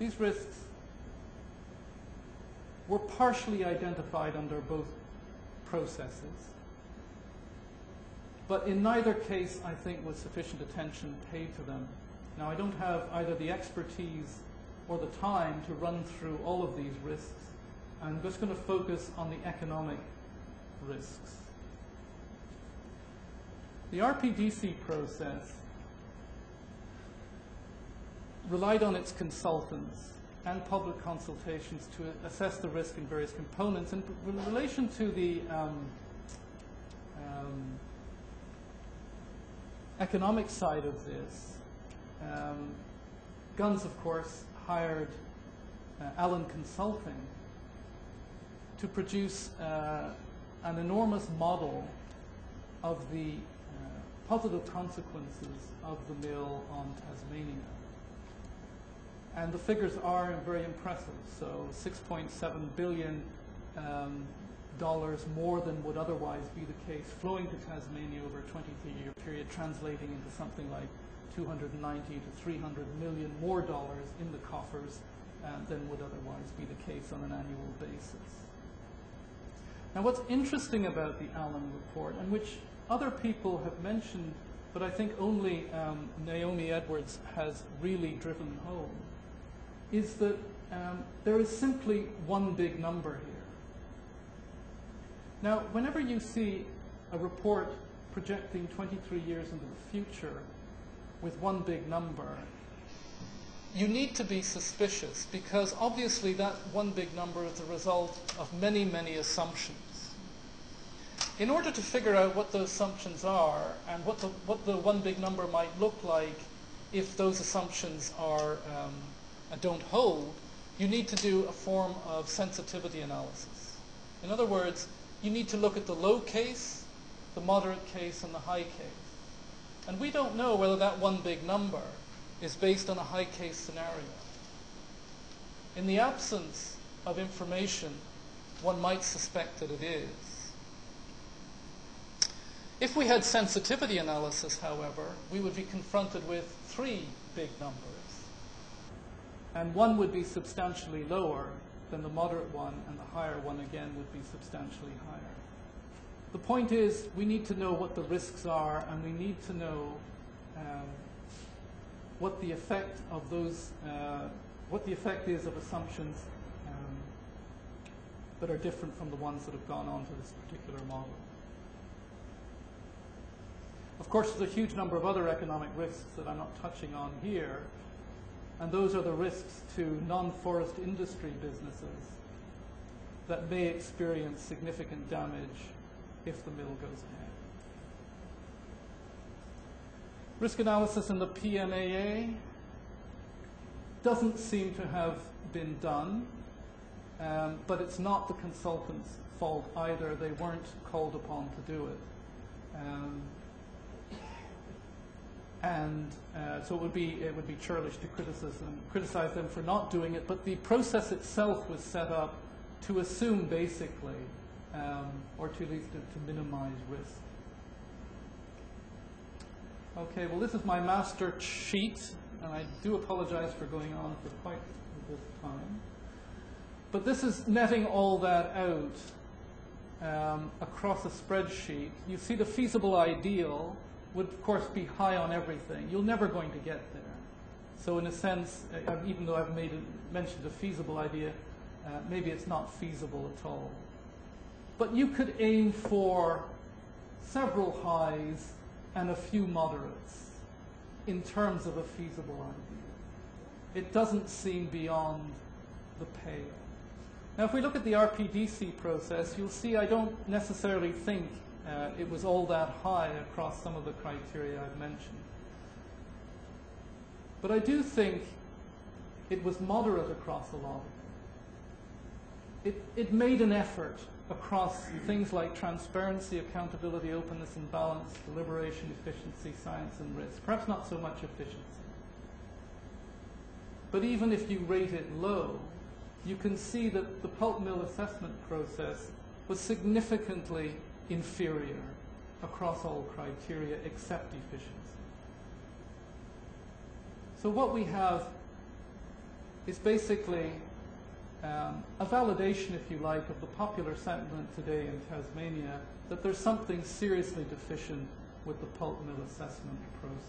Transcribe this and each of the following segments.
These risks were partially identified under both processes, but in neither case, I think, was sufficient attention paid to them. Now, I don't have either the expertise or the time to run through all of these risks. I'm just going to focus on the economic risks. The RPDC process relied on its consultants and public consultations to assess the risk in various components. And in relation to the economic side of this, Guns, of course, hired Allen Consulting to produce an enormous model of the positive consequences of the mill on Tasmania. And the figures are very impressive. So $6.7 billion more than would otherwise be the case, flowing to Tasmania over a 23-year period, translating into something like 290 to 300 million more dollars in the coffers than would otherwise be the case on an annual basis. Now, what's interesting about the Allen report, and which other people have mentioned, but I think only Naomi Edwards has really driven home, is that there is simply one big number here. Now, whenever you see a report projecting 23 years into the future with one big number, you need to be suspicious, because obviously that one big number is the result of many, many assumptions. In order to figure out what those assumptions are and what the one big number might look like if those assumptions are don't hold, you need to do a form of sensitivity analysis. In other words, you need to look at the low case, the moderate case, and the high case. And we don't know whether that one big number is based on a high case scenario. In the absence of information, one might suspect that it is. If we had sensitivity analysis, however, we would be confronted with three big numbers. And one would be substantially lower than the moderate one, and the higher one again would be substantially higher. The point is, we need to know what the risks are, and we need to know what the effect of those, what the effect is of assumptions that are different from the ones that have gone on to this particular model. Of course, there's a huge number of other economic risks that I'm not touching on here, and those are the risks to non-forest industry businesses that may experience significant damage if the mill goes ahead. Risk analysis in the PMAA doesn't seem to have been done, but it's not the consultants' fault either. They weren't called upon to do it. So it would be churlish to criticize them for not doing it, but the process itself was set up to assume basically, or to at least to minimize risk. Okay, well, this is my master sheet, and I do apologize for going on for quite a bit of time. But this is netting all that out across a spreadsheet. You see the feasible ideal would, of course, be high on everything. You're never going to get there. So in a sense, even though I've mentioned a feasible idea, maybe it's not feasible at all. But you could aim for several highs and a few moderates in terms of a feasible idea. It doesn't seem beyond the pale. Now, if we look at the RPDC process, you'll see I don't necessarily think it was all that high across some of the criteria I've mentioned. But I do think it was moderate across a lot of it. It made an effort across things like transparency, accountability, openness and balance, deliberation, efficiency, science and risk. Perhaps not so much efficiency. But even if you rate it low, you can see that the pulp mill assessment process was significantly inferior across all criteria except efficiency. So what we have is basically a validation, if you like, of the popular sentiment today in Tasmania that there's something seriously deficient with the pulp mill assessment process.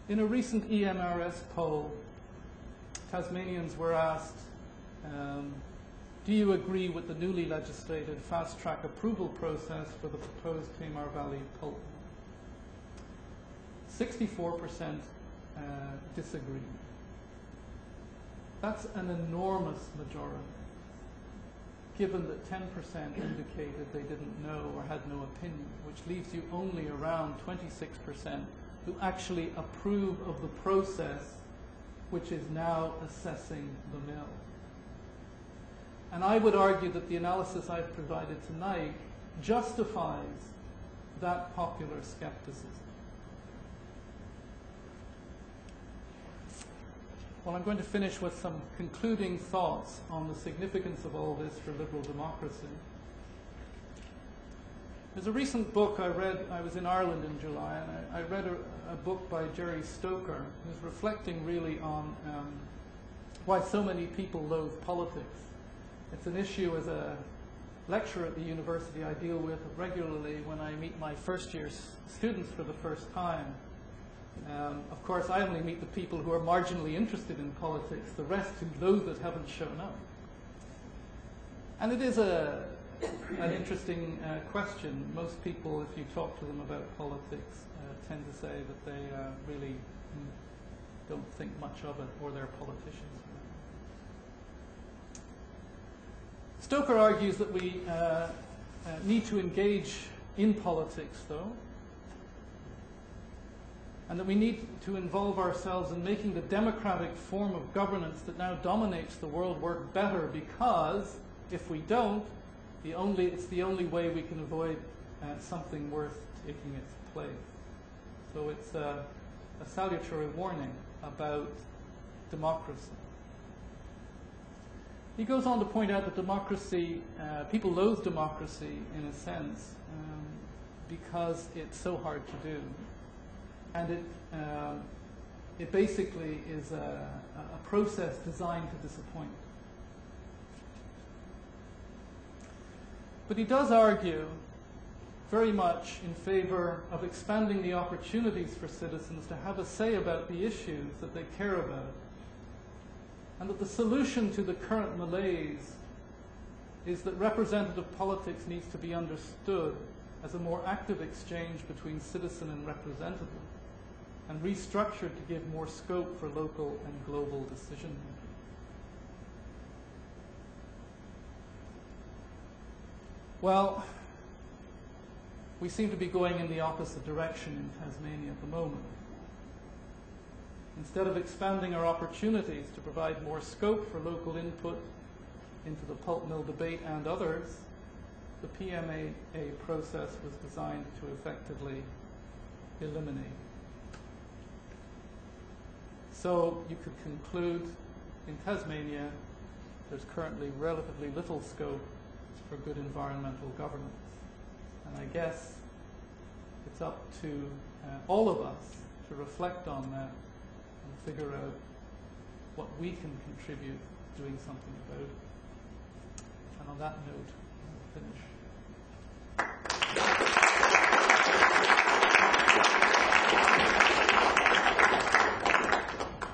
In a recent EMRS poll, Tasmanians were asked, do you agree with the newly legislated fast-track approval process for the proposed Tamar Valley pulp mill? 64% disagree. That's an enormous majority, given that 10% indicated they didn't know or had no opinion, which leaves you only around 26% who actually approve of the process which is now assessing the mill. And I would argue that the analysis I've provided tonight justifies that popular skepticism. Well, I'm going to finish with some concluding thoughts on the significance of all this for liberal democracy. There's a recent book I read. I was in Ireland in July, and I read a book by Jerry Stoker, who's reflecting really on why so many people loathe politics. It's an issue as a lecturer at the university I deal with regularly when I meet my first-year students for the first time. Of course, I only meet the people who are marginally interested in politics. The rest who loathe it haven't shown up. And it is an interesting question. Most people, if you talk to them about politics, tend to say that they really don't think much of it, or they're politicians. Stoker argues that we need to engage in politics, though, and that we need to involve ourselves in making the democratic form of governance that now dominates the world work better, because if we don't, it's the only way we can avoid something worth taking its place. So it's a salutary warning about democracy. He goes on to point out that democracy, people loathe democracy in a sense because it's so hard to do. And it basically is a process designed to disappoint. But he does argue very much in favor of expanding the opportunities for citizens to have a say about the issues that they care about. And that the solution to the current malaise is that representative politics needs to be understood as a more active exchange between citizen and representative, and restructured to give more scope for local and global decision making. Well, we seem to be going in the opposite direction in Tasmania at the moment. Instead of expanding our opportunities to provide more scope for local input into the pulp mill debate and others, the PMAA process was designed to effectively eliminate. So you could conclude, in Tasmania, there's currently relatively little scope for good environmental governance. And I guess it's up to all of us to reflect on that and figure out what we can contribute doing something about it. And on that note, I'll finish.